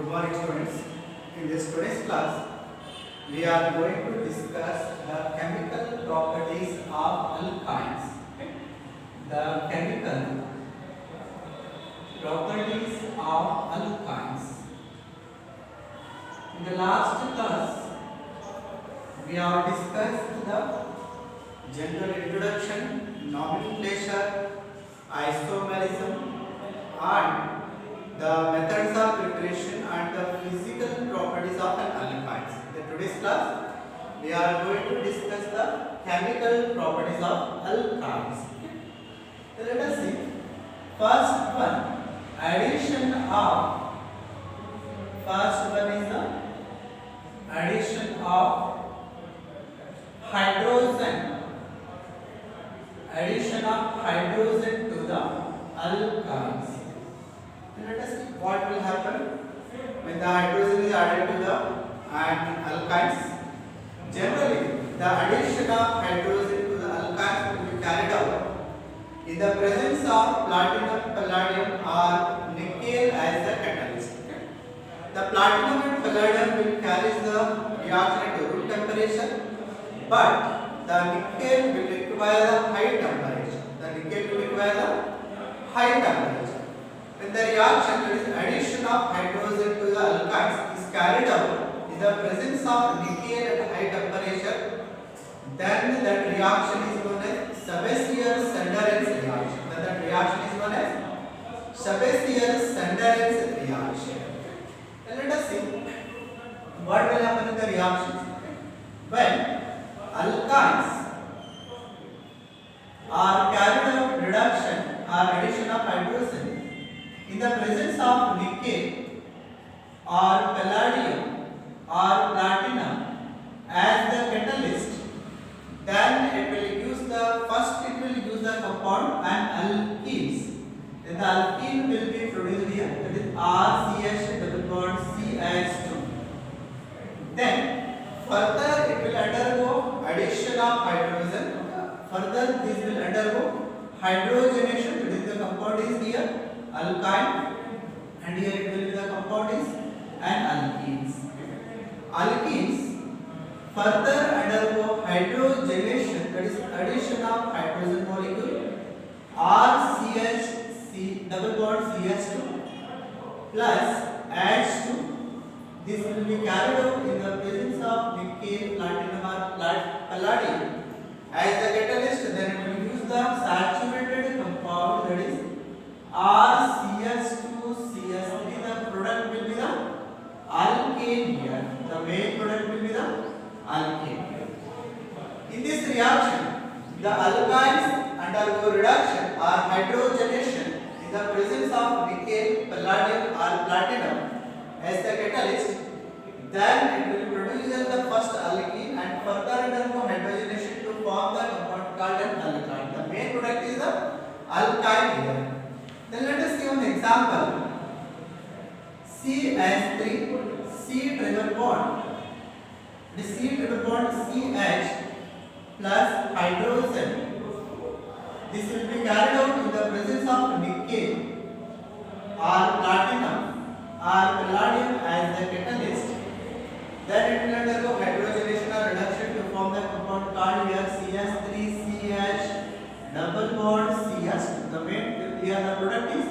Good morning students. In this today's class, we are going to discuss the chemical properties of alkynes. The chemical properties of alkynes. In the last class, we have discussed the general introduction, nomenclature, isomerism, and the methods of preparation and the physical properties of an alkynes. In today's class, we are going to discuss the chemical properties of alkynes. So let us see. First one, addition of. First one is the addition of hydrogen. Addition of hydrogen to the alkynes. Let us see what will happen when the hydrogen is added to the alkynes. Generally, the addition of hydrogen to the alkynes will be carried out in the presence of platinum, palladium or nickel as the catalyst. The platinum and palladium will carry the reaction at room temperature, but the nickel will require the high temperature. The nickel will require the high temperature. When the reaction, that is addition of hydrogen to the alkynes, is carried out in the presence of nickel at high temperature, then that reaction is known as Sabatier-Sanderens reaction. Then that reaction is known as Sabatier-Sanderens reaction. Then let us see what will happen in the reactions when alkynes are carried out reduction or addition of hydrogen in the presence of nickel or palladium or platinum as the catalyst, then it will use the compound and alkenes. Then the alkene will be produced here, that is RCH double bond CH2. Then further it will undergo addition of hydrogen. Further this will undergo hydrogenation, that is the compound is here alkyne, and here it will be the compound is alkenes. Alkenes further undergo hydrogenation, that is addition of hydrogen molecule RCH double bond CH2 plus H2. This will be carried out in the presence of nickel, platinum or palladium as the catalyst. Then it will use the saturated compound, that is RCH2CH3. The product will be the alkane here. The main product will be the alkane. In this reaction, the alkynes undergo reduction or hydrogenation in the presence of nickel, palladium or platinum as the catalyst. Then it will produce the first alkene and further undergo hydrogenation to form the compound called an alkyne. The main product is the alkyne here. Then let us see one example. CH3, C triple bond. The C triple bond CH plus hydrogen. This will be carried out in the presence of nickel or platinum or palladium as the catalyst. Then it will undergo hydrogenation or reduction to form the compound called here CH3CH double bond CH2. The main here the product is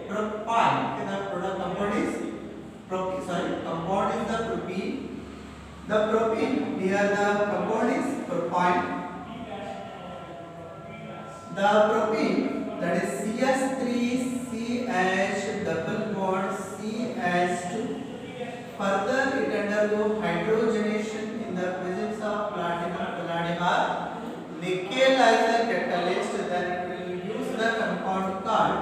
propyne. The product compound is compound is the propene. The propene here the compound is propyne. The propene, that is CH3CH double bond CH2. Further it undergo hydrogenation in the presence of platinum, palladium or nickel as the catalyst. Then it will use the compound called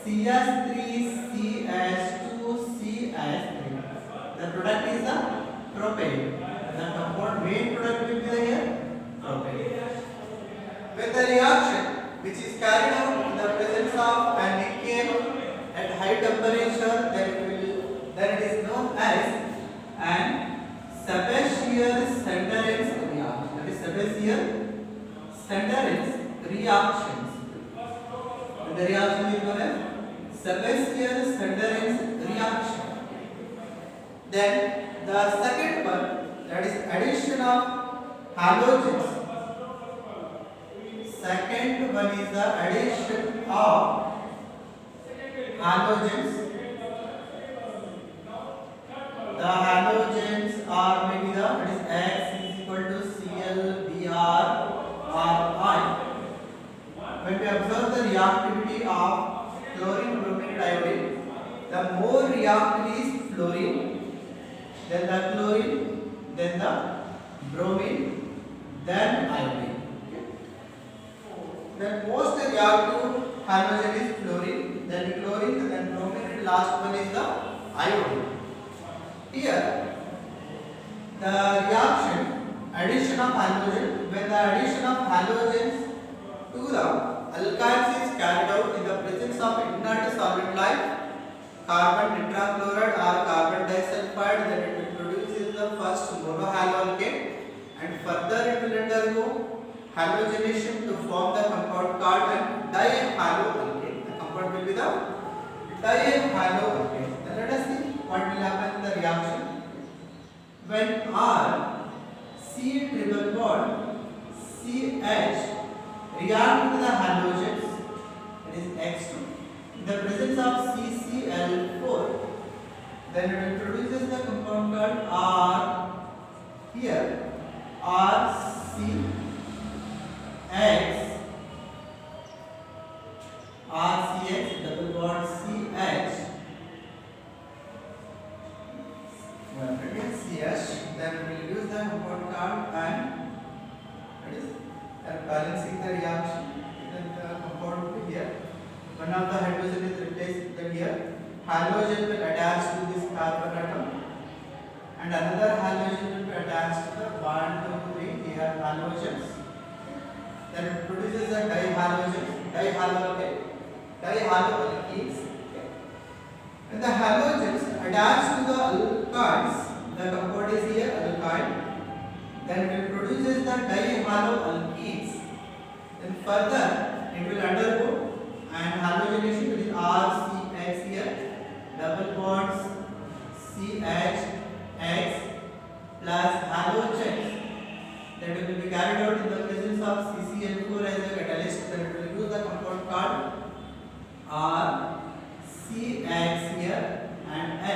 CH3CH2CH3. The product is the propane. The compound main product will be here propane. When the reaction which is carried out in the presence of a nickel at high temperature, then it is known as an Sabatier-Sanderens reaction. That is Sabatier-Sanderens reactions. The reaction is known as Sabatier-Sanderens reaction. Then the second one, that is addition of halogens. Second one is the addition of halogens. The halogens are maybe the, that is X is equal to Cl, Br, or I. When we observe the reactivity of chlorine, bromine, and iodine, the more reactive is fluorine, then the chlorine, then the bromine, then iodine. Okay. Then most reactive halogen is fluorine, then chlorine, then bromine, and last one is the iodine. Here, the reaction addition of halogen, when the addition of halogens to the alkynes is carried out in the presence of inert solvent like carbon tetrachloride or carbon disulfide, then it will produce the first monohaloalkane, and further it will undergo halogenation to form the compound called dihaloalkane. The compound will be the dihaloalkane. Then let us see what will happen in the reaction. When R C triple bond CH react with the halogens, that is X2, in the presence of CCl4, then it produces the compound called R, here RCX, RCX double bond CH, CH, then we will use the compound called and that is balancing the reaction, then the compound will be here. One of the hydrogen is replaced with here. Halogen will attach to this carbon atom, and another halogen will be attached to the 1, 2, 3 here halogens. Then it produces the dihaloalkenes. When the halogens attach to the alkynes, the compound is here alkyne. Then it produces the dihaloalkenes. Then further it will undergo and halogenation, which is RCX here, double bonds CHX plus halogens, that will be carried out in the presence of CCl4 as a catalyst. Then it will use the compound called RCX here and X,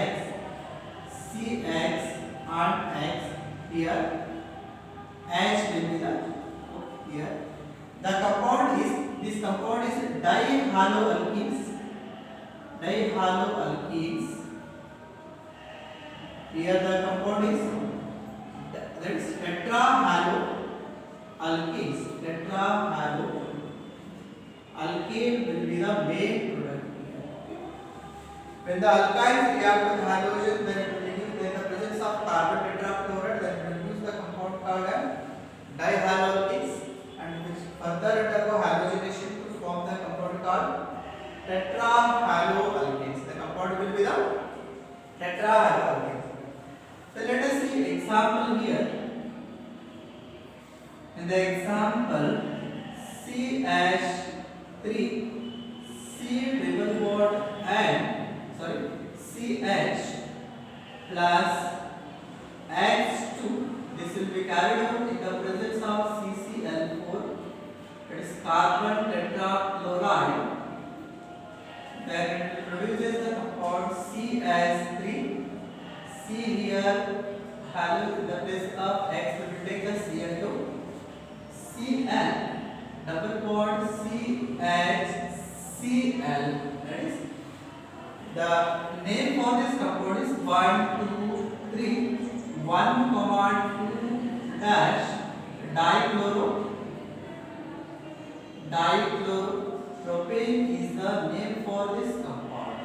CX and X here. H will be the here. The compound is, this compound is dihaloalkenes. Dihaloalkenes. Here the compound is, that is tetrahaloalkenes. Tetrahaloalkane will be the main product here. When the alkynes react with halogen, then it will give, then the presence of carbon tetrachloride, then it will use the compound called dihaloalkenes, and which further undergo halogenation to form the compound called tetrahaloalkenes. The compound will be the tetrahaloalkenes. So let us see example here. In the example CH3 C triple bond and CH plus H2, this will be carried out in the presence of CCl4, that is carbon tetrachloride. Then it produces the compound CH3. C here, halo in the place of X, we will take the Cl2. Cl double bond CHCl, that is the name for this compound is 1, 2, 3, 1, 2 dash dichloro propane is the name for this compound.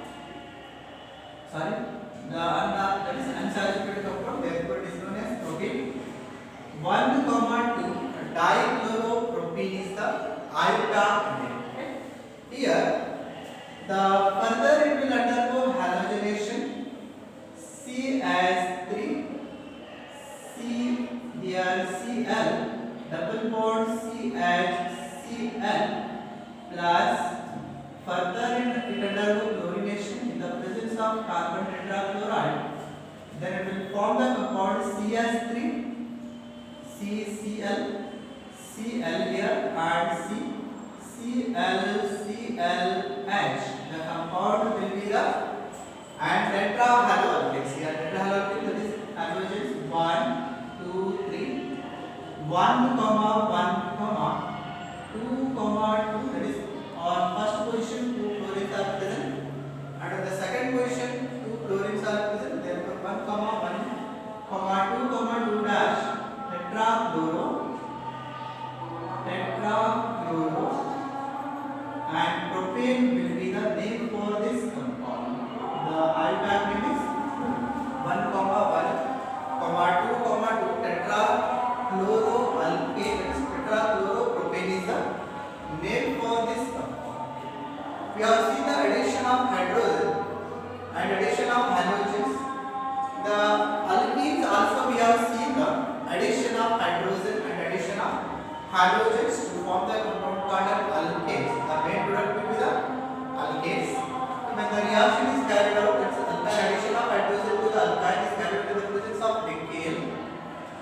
Sorry, that is unsaturated compound, therefore it is known as propane. 1, 2 dichloropropane is the iota name. Here the further it will undergo halogenation. CH3, C here Cl double bond CHCl plus further it undergo chlorination in the presence of carbon tetrachloride. then it will form the compound CH3, CCl, Cl here and ClClH. The compound will be the and tetrahaloalkanes. Here tetrahaloalkane, that is halogens 1, 2, 3, 1, 1, 2, 2, that is on first position 2 fluorines are present, and on the second position 2 fluorines are present. Therefore 1, 1, 2, 2 dash tetrachloro and propane will be the name for this compound. The IUPAC name is 1, 1, 2, 2 tetrachloroalkane. Tetrachloropropane is the name for this compound. We have seen the addition of hydrogen and addition of halogens. The alkenes also we have seen the addition of hydrogen and addition of halogens to form the compound called alkanes. The main product will be the alkanes. When the reaction is carried out, the addition of hydrogen to the alkyne is carried out in the presence of Becquerel.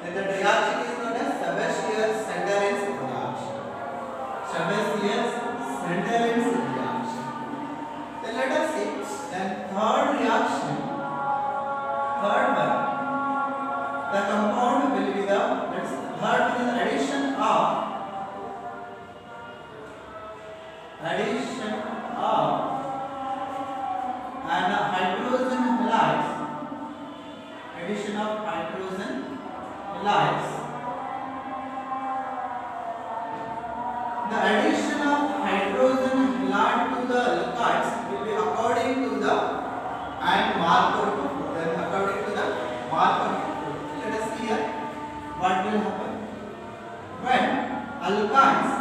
Then the reaction is known as Chevalier-Senderens reaction. Chevalier-Senderens reaction. Then let us see. Then third reaction. Third one. The compound will be the third is addition of and hydrogen halides. Addition of hydrogen halides. The addition of hydrogen halide to the alkynes will be according to the Markov group. Then according to the Markov group. Let us see here what will happen when alkynes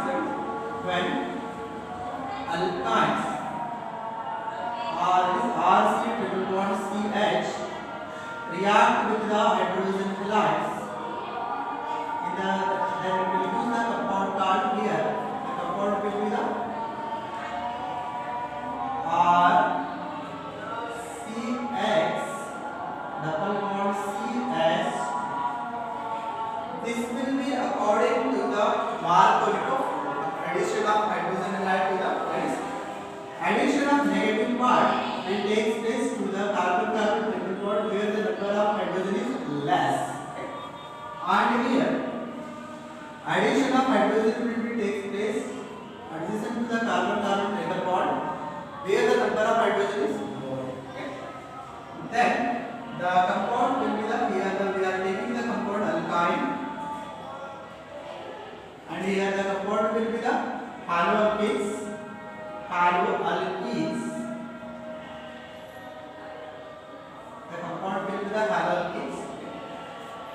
RC triple bond CH react with the hydrogen halides. Then we will use the compound called here. The compound will be the RCX double bond CH. This will be according to the Markov group. Addition of hydrogen halide to the addition of negative part will take place to the carbon-carbon triple bond where the number of hydrogen is less. And here addition of hydrogen will be takes place addition to the carbon-carbon triple bond where the number of hydrogen is more. Then the compound will be the here we are taking the compound alkyne, and here the compound will be the haloalkanes. The compound will be the haloalkanes.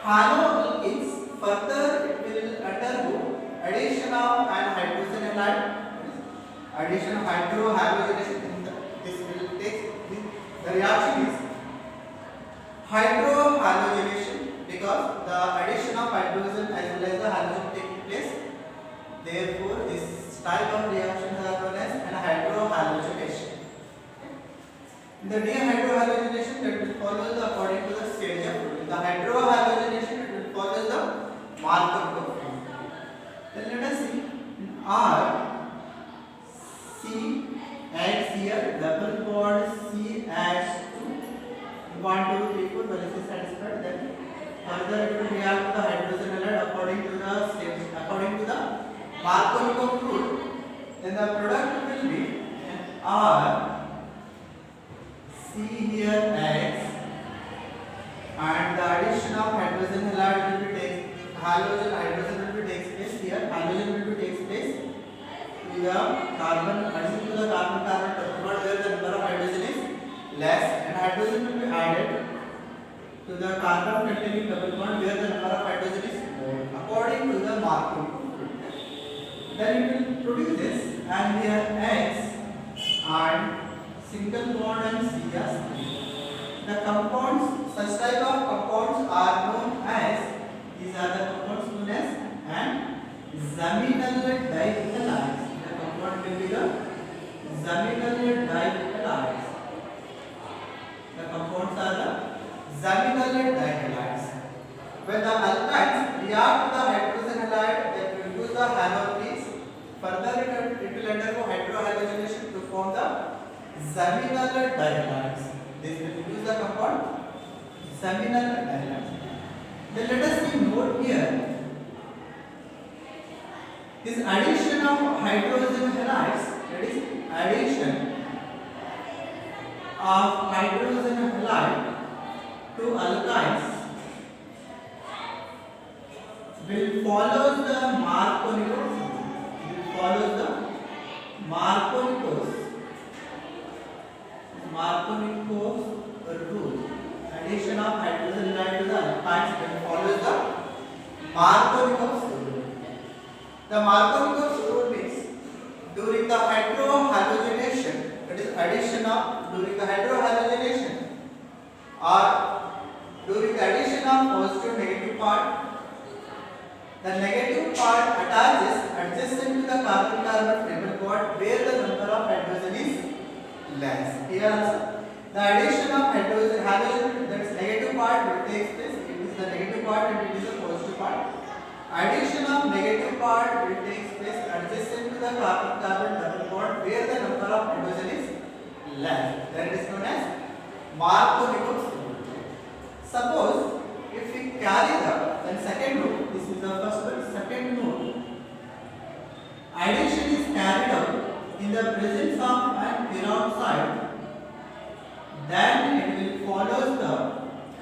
Haloalkanes further it will undergo addition of an hydrogen halide. Addition of hydrohalogenation. This will take the reaction is hydrohalogenation because the addition of hydrogen as well as the halogen taking place. Therefore, this type of reactions are known as an hydrohalogenation. In the dehydrohalogenation, that will follow the according to the stage of fluid. The hydrohalogenation it will follow the Markov group. Then let us see R C H here double bond CH2 1 2 3 4 well is satisfied. Then further it will react to the hydrogen halide according to the stage according to the Markov group. Then the product will be R C here X and the addition of hydrogen halide will be takes hydrogen will be takes place here. Halogen will be takes place to the carbon addition to the carbon-carbon triple bond where the number of hydrogen is less, and hydrogen will be added to the carbon containing double bond where the number of hydrogen is more according to the Markov group. Then it will produce this, and here X and single bond and CH3. The compounds, such type of compounds are known as, these are the compounds known as zaminal dihalides. The compound will be the zaminal dihalides. The compounds are the zaminal when the alkynes react to the hydrogen halide that produce the halogenes, further it will undergo hydrohalogenation to form the geminal dihalides. This will produce the compound geminal dihalides. Then let us see note here. This addition of hydrogen halides, that is addition of hydrogen halide to alkynes, will follow the Markovnikov rule. Addition of hydrogen halide to the alkynes will follow the Markovnikov rule. The Markovnikov rule means during the hydrohalogenation, that is addition of during the hydrohalogenation or during the addition of positive negative part, the negative part attaches adjacent to the carbon-carbon triple bond where the number of hydrogen is less. Here also, the addition of halogen, that is negative part, will take place. It is the negative part and it is the positive part. Addition of negative part will take place adjacent to the carbon-carbon double bond where the number of hydrogen is less. That is known as Markovnikov rule. Suppose if we carry the second rule, this is the first one, second rule, addition is carried out in the presence of an peroxide, then it will follow the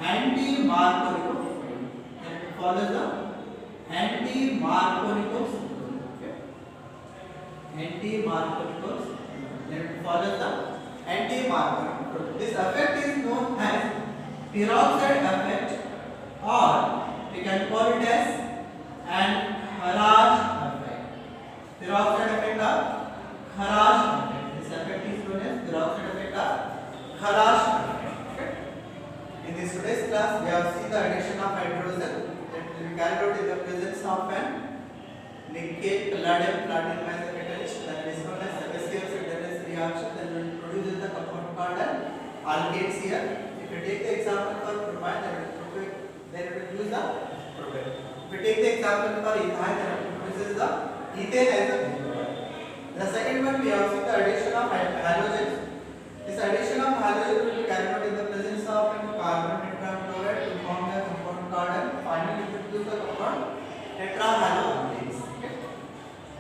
anti-Markovnikov rule. Then it follows the anti-Markovnikov rule. Okay? Anti-Markovnikov rule. Then it follows the anti-Markovnikov rule. This effect is known as peroxide effect, or we can call it as an Kharaj effect. Peroxide effect or Kharaj effect. This effect is known as peroxide effect or Kharaj effect. Okay? In this today's class, we have seen the addition of hydrogen that will be carried out in the presence of an nickel, palladium, platinum as a catalyst, that is known as Sagassian reaction, that will produce the compound called alkanes here. If you take the example for bromine, then it will use the propane. If you take the example for ethyl, then it produces the ethane as a butane. The second one, we have seen the addition of halogens. This addition of halogen will be carried out in the presence of carbon tetrachloride to form the compound called, finally it will produce the compound tetrahalogenes. Okay?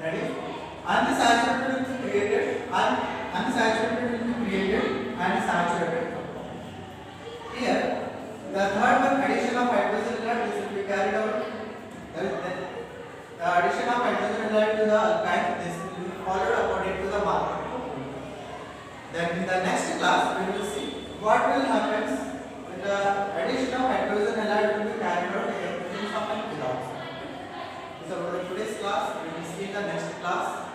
Ready? Unsaturated will be created, unsaturated will be created, and saturated. Here, the third one, addition of hydrogen halide, this will be carried out. The addition of hydrogen halide to the alkyne, this will be followed according to the Markovnikov rule. Then in the next class, we will see what will happen when the addition of hydrogen halide will be carried out in the presence of an peroxide. So for today's class, we will see in the next class.